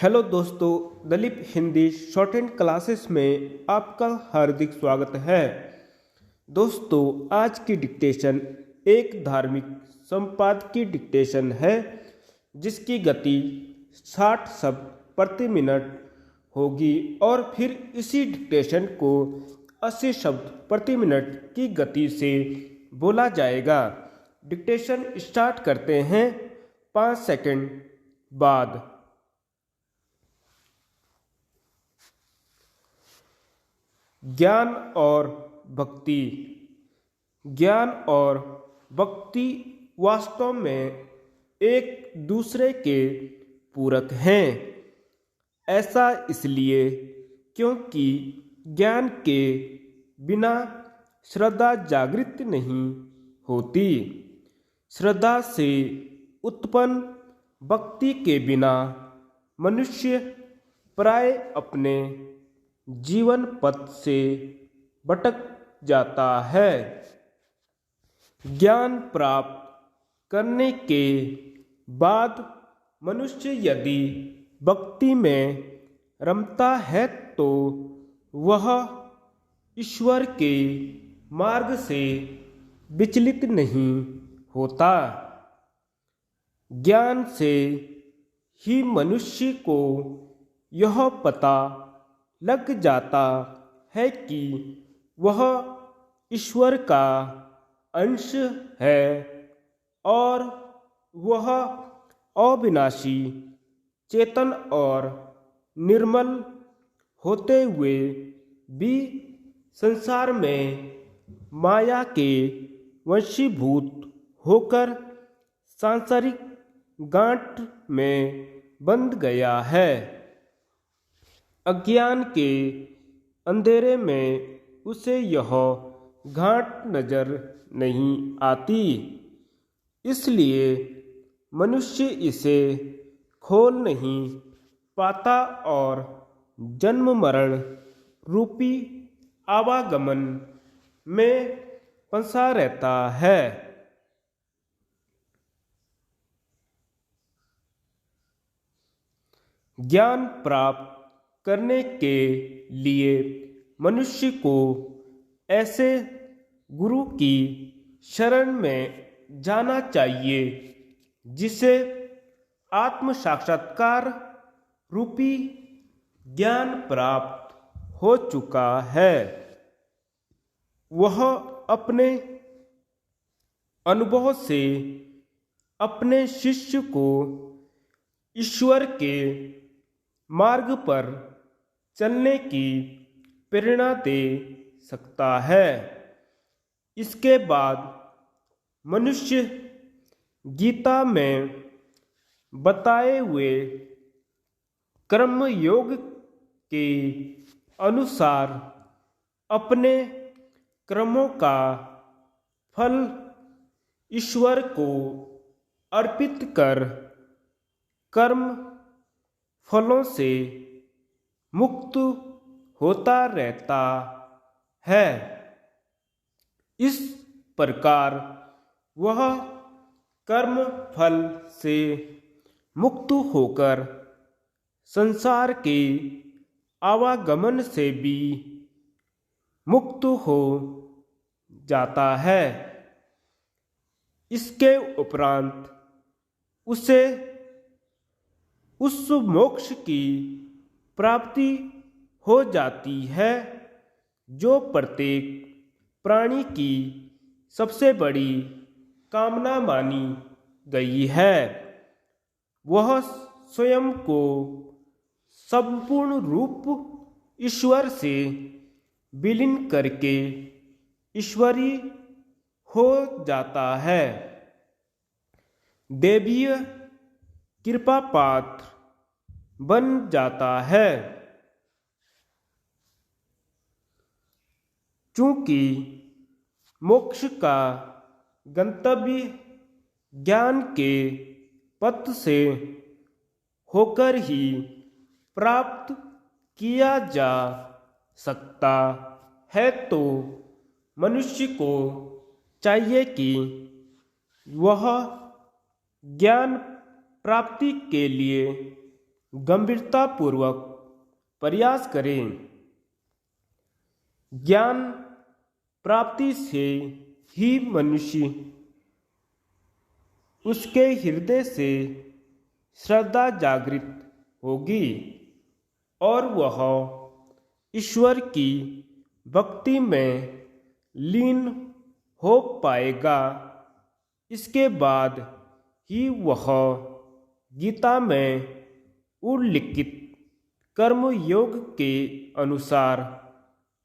Hello दोस्तों, Dalip Hindi short hand classes में आपका हार्दिक स्वागत है। दोस्तों, आज की डिक्टेशन एक धार्मिक संपादकीय डिक्टेशन है जिसकी गति 60 शब्द प्रति मिनट होगी और फिर इसी डिक्टेशन को 80 शब्द प्रति मिनट की गति से बोला जाएगा। डिक्टेशन स्टार्ट करते हैं 5 सेकंड बाद। ज्ञान और भक्ति। ज्ञान और भक्ति वास्तव में एक दूसरे के पूरक हैं। ऐसा इसलिए क्योंकि ज्ञान के बिना श्रद्धा जागृत नहीं होती। श्रद्धा से उत्पन्न भक्ति के बिना मनुष्य प्राय अपने जीवन पथ से भटक जाता है। ज्ञान प्राप्त करने के बाद मनुष्य यदि भक्ति में रमता है तो वह ईश्वर के मार्ग से विचलित नहीं होता। ज्ञान से ही मनुष्य को यह पता लग जाता है कि वह ईश्वर का अंश है और वह अविनाशी, चेतन और निर्मल होते हुए भी संसार में माया के वशीभूत होकर सांसारिक गांठ में बंध गया है। अज्ञान के अंधेरे में उसे यह गांठ नजर नहीं आती, इसलिए मनुष्य इसे खोल नहीं पाता और जन्म मरण रूपी आवागमन में फंसा रहता है। ज्ञान प्राप्त करने के लिए मनुष्य को ऐसे गुरु की शरण में जाना चाहिए जिसे आत्म साक्षात्कार रूपी ज्ञान प्राप्त हो चुका है। वह अपने अनुभव से अपने शिष्य को ईश्वर के मार्ग पर चलने की प्रेरणा दे सकता है। इसके बाद मनुष्य गीता में बताए हुए कर्म योग के अनुसार अपने कर्मों का फल ईश्वर को अर्पित कर कर्म फलों से मुक्त होता रहता है। इस प्रकार वह कर्म फल से मुक्त होकर संसार के आवागमन से भी मुक्त हो जाता है। इसके उपरांत उसे उस मोक्ष की प्राप्ति हो जाती है जो प्रत्येक प्राणी की सबसे बड़ी कामना मानी गई है। वह स्वयं को संपूर्ण रूप ईश्वर से विलीन करके ईश्वरी हो जाता है। देवीय कृपा पात्र बन जाता है। चूंकि मोक्ष का गंतव्य ज्ञान के पथ से होकर ही प्राप्त किया जा सकता है, तो मनुष्य को चाहिए कि वह ज्ञान प्राप्ति के लिए गंभीरतापूर्वक प्रयास करें। ज्ञान प्राप्ति से ही मनुष्य उसके हृदय से श्रद्धा जागृत होगी और वह ईश्वर की भक्ति में लीन हो पाएगा। इसके बाद ही वह गीता में उल्लिखित कर्म योग के अनुसार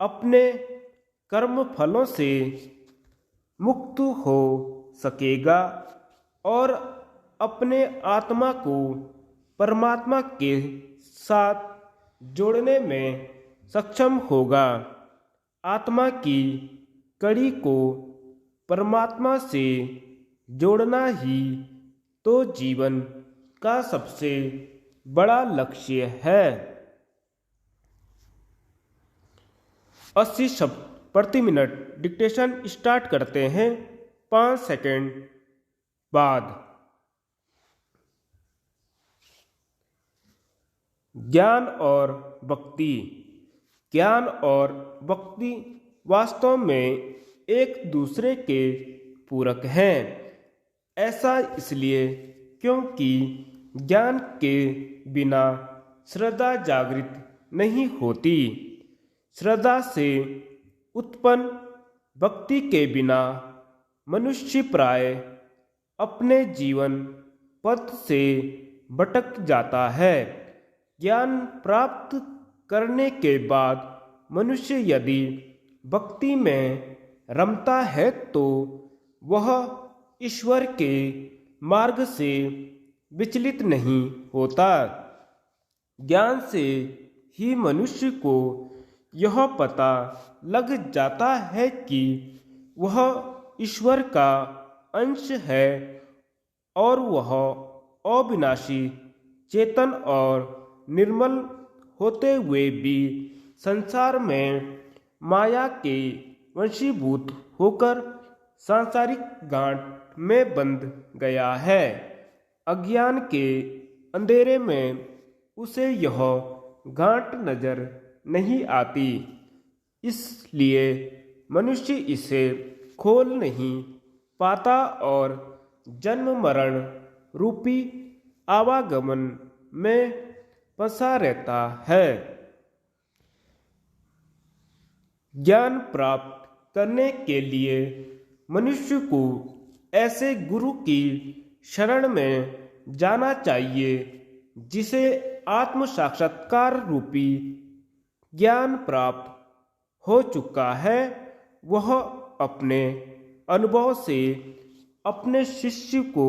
अपने कर्म फलों से मुक्त हो सकेगा और अपने आत्मा को परमात्मा के साथ जोड़ने में सक्षम होगा। आत्मा की कड़ी को परमात्मा से जोड़ना ही तो जीवन का सबसे बड़ा लक्ष्य है। 80 शब्द प्रति मिनट डिक्टेशन स्टार्ट करते हैं 5 सेकंड बाद। ज्ञान और भक्ति। ज्ञान और भक्ति वास्तव में एक दूसरे के पूरक हैं। ऐसा इसलिए क्योंकि ज्ञान के बिना श्रद्धा जागृत नहीं होती। श्रद्धा से उत्पन्न भक्ति के बिना मनुष्य प्राय अपने जीवन पथ से भटक जाता है। ज्ञान प्राप्त करने के बाद मनुष्य यदि भक्ति में रमता है तो वह ईश्वर के मार्ग से विचलित नहीं होता। ज्ञान से ही मनुष्य को यह पता लग जाता है कि वह ईश्वर का अंश है और वह अविनाशी, चेतन और निर्मल होते हुए भी संसार में माया के वशीभूत होकर सांसारिक गांठ में बंध गया है। अज्ञान के अंधेरे में उसे यह गांठ नजर नहीं आती, इसलिए मनुष्य इसे खोल नहीं पाता और जन्म मरण रूपी आवागमन में फंसा रहता है। ज्ञान प्राप्त करने के लिए मनुष्य को ऐसे गुरु की शरण में जाना चाहिए जिसे आत्म साक्षात्कार रूपी ज्ञान प्राप्त हो चुका है। वह अपने अनुभव से अपने शिष्य को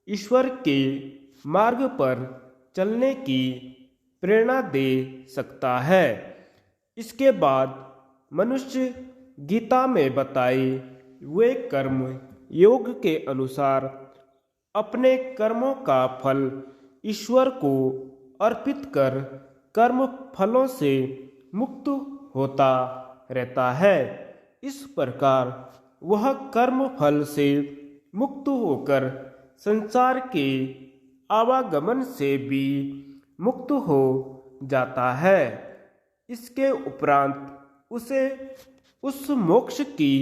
ईश्वर के मार्ग पर चलने की प्रेरणा दे सकता है। इसके बाद मनुष्य गीता में बताए हुए कर्म योग के अनुसार अपने कर्मों का फल ईश्वर को अर्पित कर कर्म फलों से मुक्त होता रहता है। इस प्रकार वह कर्म फल से मुक्त होकर संसार के आवागमन से भी मुक्त हो जाता है। इसके उपरांत उसे उस मोक्ष की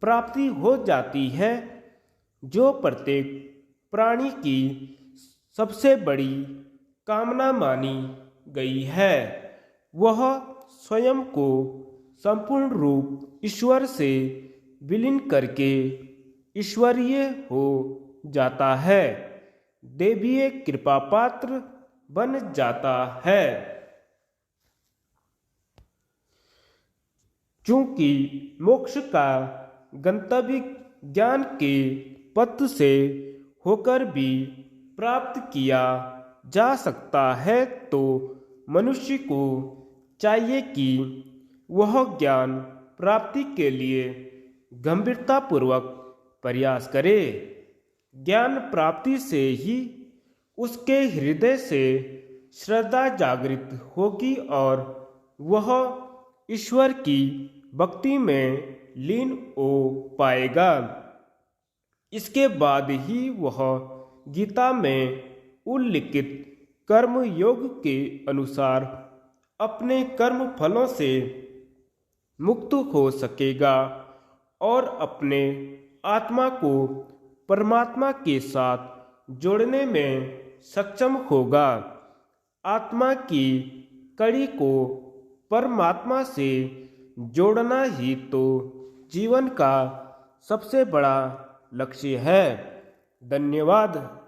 प्राप्ति हो जाती है जो प्रत्येक प्राणी की सबसे बड़ी कामना मानी गई है। वह स्वयं को संपूर्ण रूप ईश्वर से विलीन करके ईश्वरीय हो जाता है, देवीय कृपा पात्र बन जाता है। चूंकि मोक्ष का गंतव्य ज्ञान के पथ से होकर भी प्राप्त किया जा सकता है, तो मनुष्य को चाहिए कि वह ज्ञान प्राप्ति के लिए गंभीरतापूर्वक प्रयास करे। ज्ञान प्राप्ति से ही उसके हृदय से श्रद्धा जागृत होगी और वह ईश्वर की भक्ति में लीन हो पाएगा। इसके बाद ही वह गीता में उल्लिखित कर्म योग के अनुसार अपने कर्म फलों से मुक्त हो सकेगा और अपने आत्मा को परमात्मा के साथ जोड़ने में सक्षम होगा। आत्मा की कड़ी को परमात्मा से जोड़ना ही तो जीवन का सबसे बड़ा लक्ष्य है। धन्यवाद।